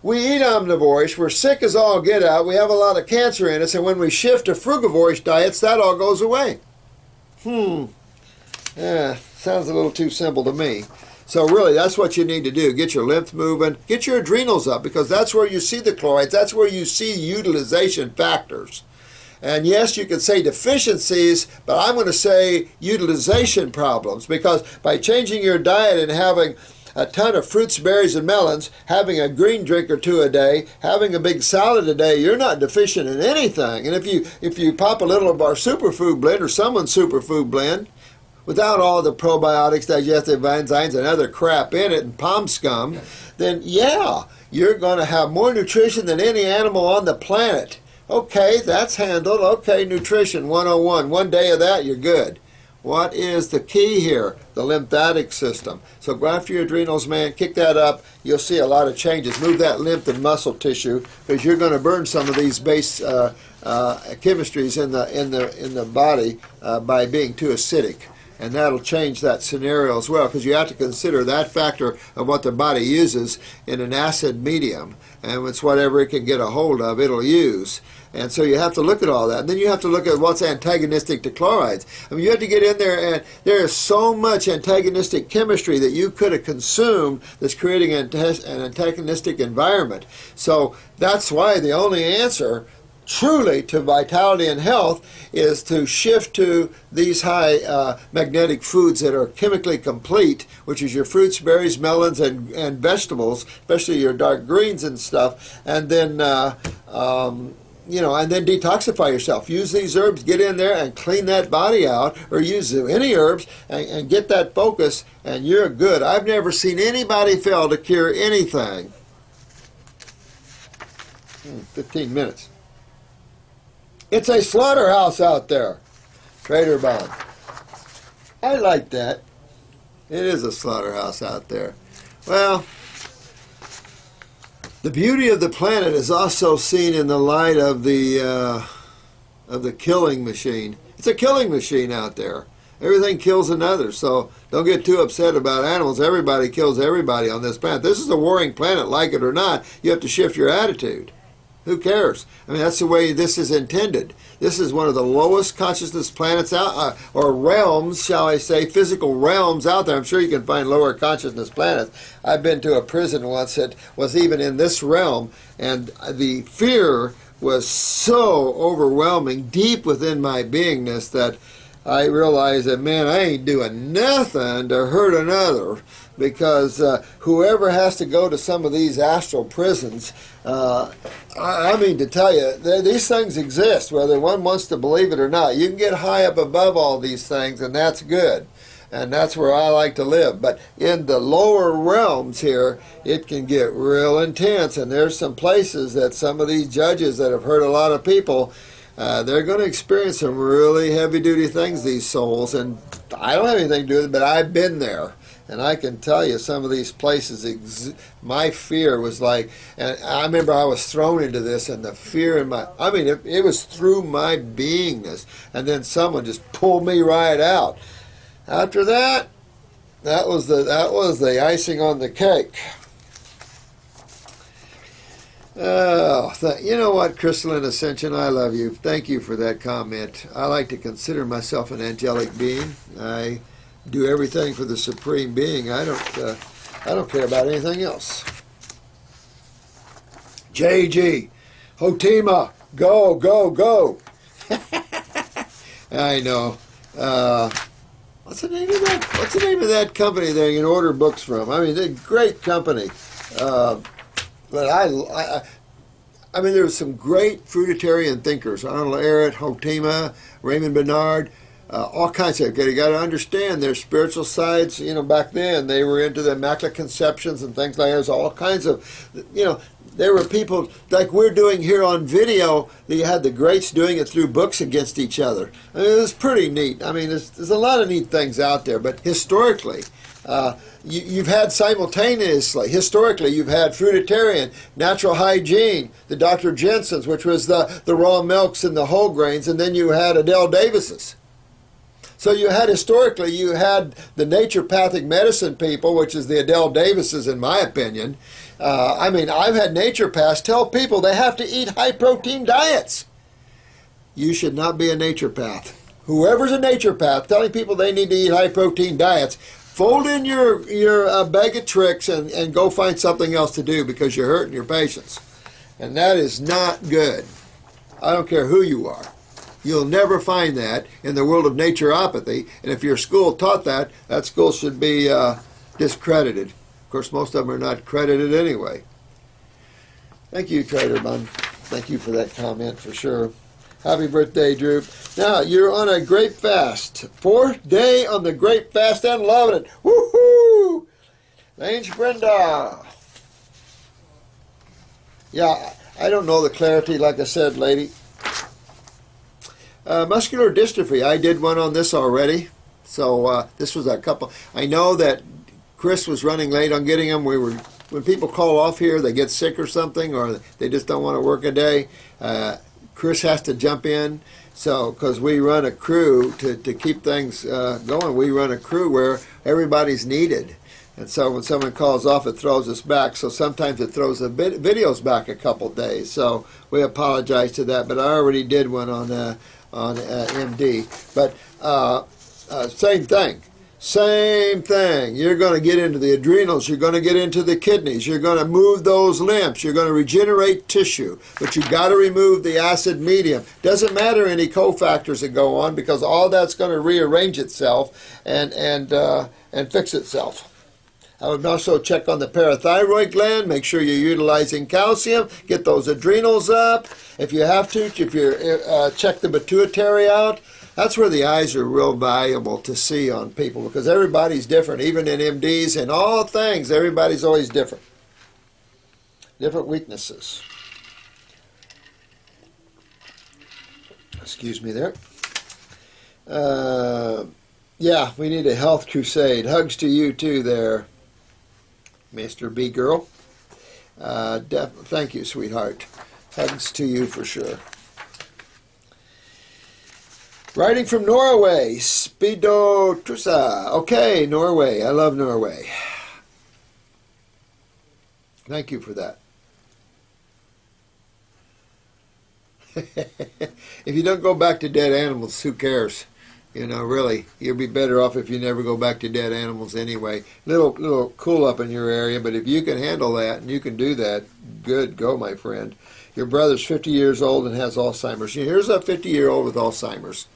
we eat omnivorish, we're sick as all get out, we have a lot of cancer in us, and when we shift to frugivorish diets, that all goes away. Yeah, sounds a little too simple to me. So really, that's what you need to do. Get your lymph moving, get your adrenals up, because that's where you see the chlorides, that's where you see utilization factors. And yes, you could say deficiencies, but I'm going to say utilization problems, because by changing your diet and having a ton of fruits, berries, and melons, having a green drink or two a day, having a big salad a day, you're not deficient in anything. And if you pop a little of our superfood blend or someone's superfood blend, without all the probiotics, digestive enzymes, and other crap in it, and palm scum, then yeah, you're going to have more nutrition than any animal on the planet. Okay, that's handled. Okay, nutrition 101. One day of that, you're good. What is the key here? The lymphatic system. So go after your adrenals, man. Kick that up. You'll see a lot of changes. Move that lymph and muscle tissue, because you're going to burn some of these base chemistries in the body by being too acidic. And that'll change that scenario as well, because you have to consider that factor of what the body uses in an acid medium. And it's whatever it can get a hold of, it'll use. And so you have to look at all that. And then you have to look at what's antagonistic to chlorides. I mean, you have to get in there, and there is so much antagonistic chemistry that you could have consumed that's creating an antagonistic environment. So that's why the only answer truly to vitality and health is to shift to these high magnetic foods that are chemically complete, which is your fruits, berries, melons, and vegetables, especially your dark greens and stuff, and then and then detoxify yourself. Use these herbs, get in there and clean that body out, or use any herbs and get that focus, and you're good. I've never seen anybody fail to cure anything. 15 minutes. It's a slaughterhouse out there. Trader Bond. I like that. It is a slaughterhouse out there. Well, the beauty of the planet is also seen in the light of the killing machine. It's a killing machine out there. Everything kills another, so don't get too upset about animals. Everybody kills everybody on this planet. This is a warring planet, like it or not. You have to shift your attitude. Who cares? I mean, that's the way this is intended. This is one of the lowest consciousness planets out, or realms, shall I say, physical realms out there. I'm sure you can find lower consciousness planets. I've been to a prison once that was even in this realm, and the fear was so overwhelming deep within my beingness that I realized that, man, I ain't doing nothing to hurt another, because whoever has to go to some of these astral prisons, I mean to tell you, these things exist, whether one wants to believe it or not. You can get high up above all these things, and that's good. And that's where I like to live. But in the lower realms here, it can get real intense. And there's some places that some of these judges that have hurt a lot of people, they're going to experience some really heavy-duty things, these souls. And I don't have anything to do with it, but I've been there. And I can tell you some of these places, my fear was like, and I remember I was thrown into this, and the fear in my, I mean, it was through my beingness. And then someone just pulled me right out. After that, that was the icing on the cake. Oh, you know what, Crystalline Ascension, I love you. Thank you for that comment. I like to consider myself an angelic being. I do everything for the Supreme Being. I don't care about anything else. JG, Hotima, go, go, go. I know. What's the name of that? What's the name of that company that you can order books from? I mean, they're a great company. But I mean, there's some great fruitarian thinkers. Arnold Ehret, Hotima, Raymond Bernard, all kinds of. You got to understand their spiritual sides. You know, back then they were into the Immaculate Conceptions and things like that. There's all kinds of, you know, there were people like we're doing here on video. You had the greats doing it through books against each other. I mean, it was pretty neat. I mean, there's a lot of neat things out there. But historically, you've had simultaneously, historically, you've had fruitarian, natural hygiene, the Dr. Jensen's, which was the raw milks and the whole grains, and then you had Adele Davis's. So you had, historically, you had the naturopathic medicine people, which is the Adele Davises, in my opinion. I mean, I've had naturopaths tell people they have to eat high-protein diets. You should not be a naturopath. Whoever's a naturopath telling people they need to eat high-protein diets, fold in your bag of tricks and go find something else to do, because you're hurting your patients. And that is not good. I don't care who you are. You'll never find that in the world of naturopathy. And if your school taught that, that school should be discredited. Of course, most of them are not credited anyway. Thank you, Trader Bun. Thank you for that comment, for sure. Happy birthday, Drew. Now, you're on a grape fast. 4th day on the grape fast and loving it. Woohoo! Thanks, Brenda. Yeah, I don't know the clarity, like I said, lady. Muscular dystrophy. I did one on this already. So this was a couple. I know that Chris was running late on getting them. When people call off here, they get sick or something, or they just don't want to work a day. Chris has to jump in, so because we run a crew to keep things going, we run a crew where everybody's needed. And so when someone calls off, it throws us back. So sometimes it throws the videos back a couple days. So we apologize to that. But I already did one on MD. But same thing. Same thing. You're going to get into the adrenals. You're going to get into the kidneys. You're going to move those lymphs. You're going to regenerate tissue. But you've got to remove the acid medium. Doesn't matter any cofactors that go on, because all that's going to rearrange itself and fix itself. I would also check on the parathyroid gland. Make sure you're utilizing calcium. Get those adrenals up. If you have to, check the pituitary out. That's where the eyes are real valuable to see on people, because everybody's different. Even in MDs and all things, everybody's always different. Different weaknesses. Excuse me there. Yeah, we need a health crusade. Hugs to you too there, Mr. B Girl. Thank you, sweetheart. Hugs to you for sure. Writing from Norway, Speedo Trusa. Okay, Norway. I love Norway. Thank you for that. If you don't go back to dead animals, who cares? You know, really, you'll be better off if you never go back to dead animals anyway. Little cool up in your area, but if you can handle that and you can do that, good, go, my friend. Your brother's 50 years old and has Alzheimer's. Here's a 50-year-old with Alzheimer's.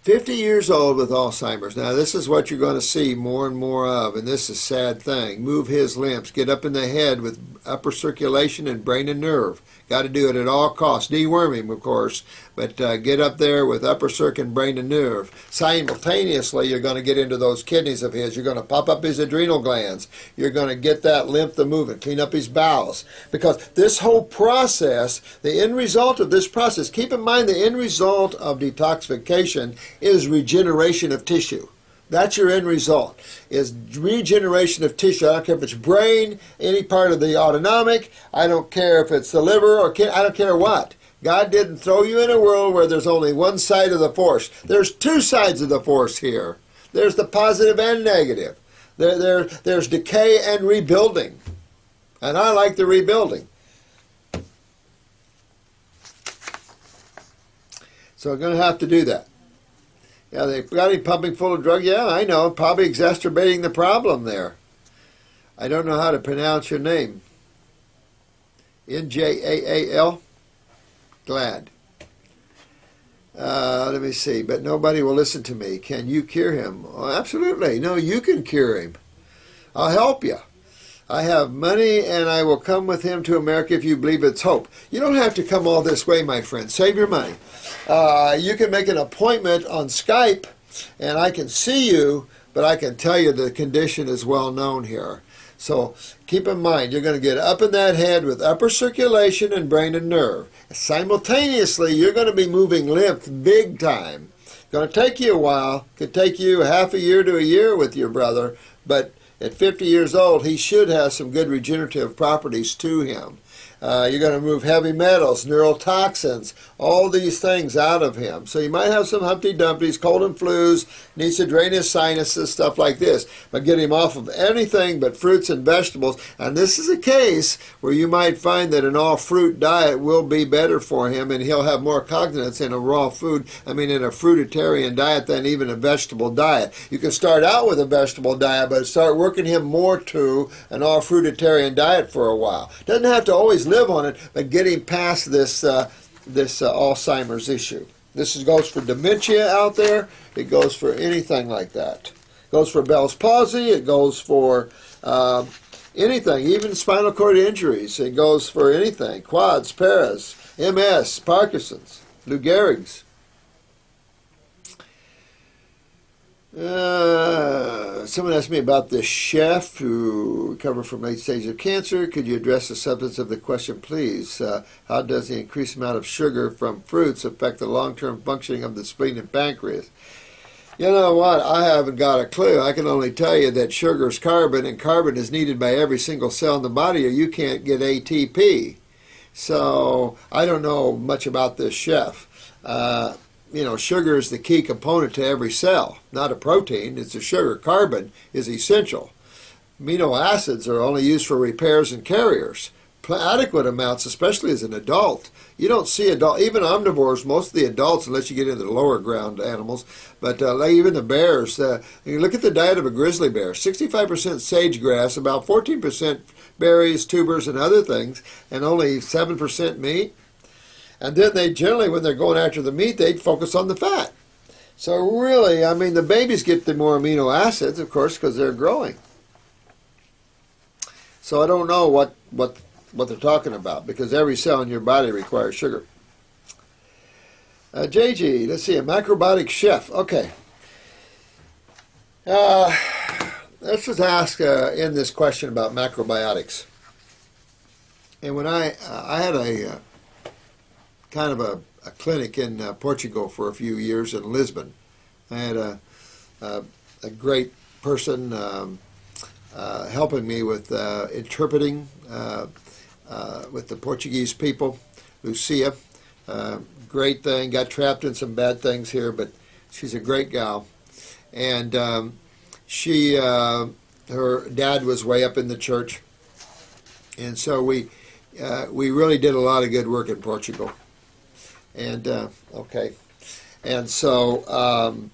50 years old with Alzheimer's. Now, this is what you're going to see more and more of, and this is a sad thing. Move his limbs. Get up in the head with upper circulation and brain and nerve. Got to do it at all costs. Deworm him, of course, but get up there with upper circ and brain and nerve. Simultaneously, you're going to get into those kidneys of his. You're going to pop up his adrenal glands. You're going to get that lymph moving, clean up his bowels. Because this whole process, the end result of this process, keep in mind the end result of detoxification is regeneration of tissue. That's your end result, is regeneration of tissue. I don't care if it's brain, any part of the autonomic. I don't care if it's the liver, or I don't care what. God didn't throw you in a world where there's only one side of the force. There's two sides of the force here. There's the positive and negative. There's decay and rebuilding. And I like the rebuilding. So we're going to have to do that. Yeah, they've got him pumping full of drug. Yeah, I know. Probably exacerbating the problem there. I don't know how to pronounce your name. N-J-A-A-L? Glad. Let me see. But nobody will listen to me. Can you cure him? Oh, absolutely. No, you can cure him. I'll help you. I have money, and I will come with him to America if you believe it's hope. You don't have to come all this way, my friend. Save your money. You can make an appointment on Skype, and I can see you, but I can tell you the condition is well known here. So keep in mind, you're going to get up in that head with upper circulation and brain and nerve. Simultaneously, you're going to be moving lymph big time. It's going to take you a while. Could take you half a year to a year with your brother, but at 50 years old, he should have some good regenerative properties to him. You're going to remove heavy metals, neurotoxins, all these things out of him. So you might have some Humpty Dumptys, cold and flus, needs to drain his sinuses, stuff like this. But get him off of anything but fruits and vegetables. And this is a case where you might find that an all-fruit diet will be better for him, and he'll have more cognizance in a raw food, in a fruitarian diet than even a vegetable diet. You can start out with a vegetable diet, but start working him more to an all-fruitarian diet for a while. Doesn't have to always live on it, but get him past this Alzheimer's issue. This goes for dementia out there. It goes for anything like that. It goes for Bell's palsy. It goes for anything, even spinal cord injuries. It goes for anything. Quads, paras, MS, Parkinson's, Lou Gehrig's. Someone asked me about this chef who recovered from late stage of cancer. Could you address the substance of the question, please? How does the increased amount of sugar from fruits affect the long-term functioning of the spleen and pancreas? You know what? I haven't got a clue. I can only tell you that sugar is carbon, and carbon is needed by every single cell in the body, or you can't get ATP. So I don't know much about this chef. Sugar is the key component to every cell, not a protein. It's a sugar. Carbon is essential. Amino acids are only used for repairs and carriers. Adequate amounts, especially as an adult. You don't see even omnivores, most of the adults, unless you get into the lower ground animals, but even the bears, you look at the diet of a grizzly bear, 65% sage grass, about 14% berries, tubers, and other things, and only 7% meat. And then they generally, when they're going after the meat, they focus on the fat. So really, the babies get the more amino acids, of course, because they're growing. So I don't know what they're talking about, because every cell in your body requires sugar. JG, let's see, a macrobiotic chef. Okay. Let's just ask in this question about macrobiotics. And when I had a kind of a clinic in Portugal for a few years in Lisbon. I had a great person helping me with interpreting with the Portuguese people, Lucia. Great thing, got trapped in some bad things here, but she's a great gal. And her dad was way up in the church, and so we really did a lot of good work in Portugal. And so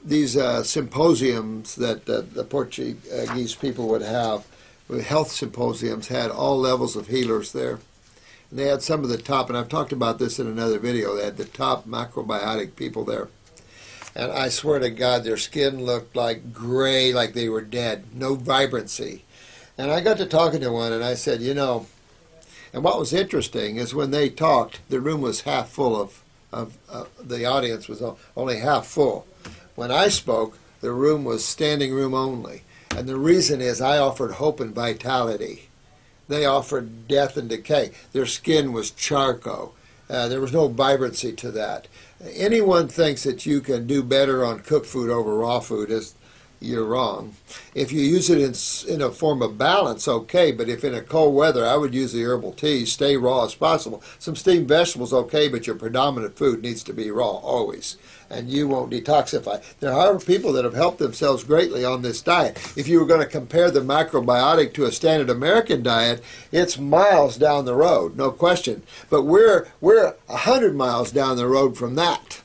these symposiums that the Portuguese people would have, health symposiums, had all levels of healers there. And they had some of the top, and I've talked about this in another video, they had the top macrobiotic people there. And I swear to God, their skin looked like gray, like they were dead, no vibrancy. And I got to talking to one, and I said, and what was interesting is when they talked, the room was half full the audience was only half full. When I spoke, the room was standing room only. And the reason is I offered hope and vitality. They offered death and decay. Their skin was charcoal. There was no vibrancy to that. Anyone thinks that you can do better on cooked food over raw food, you're wrong. If you use it in a form of balance, okay, but if in a cold weather, I would use the herbal teas, stay raw as possible. Some steamed vegetables, okay, but your predominant food needs to be raw, always, and you won't detoxify. There are people that have helped themselves greatly on this diet. If you were going to compare the macrobiotic to a standard American diet, it's miles down the road, no question, but we're 100 miles down the road from that.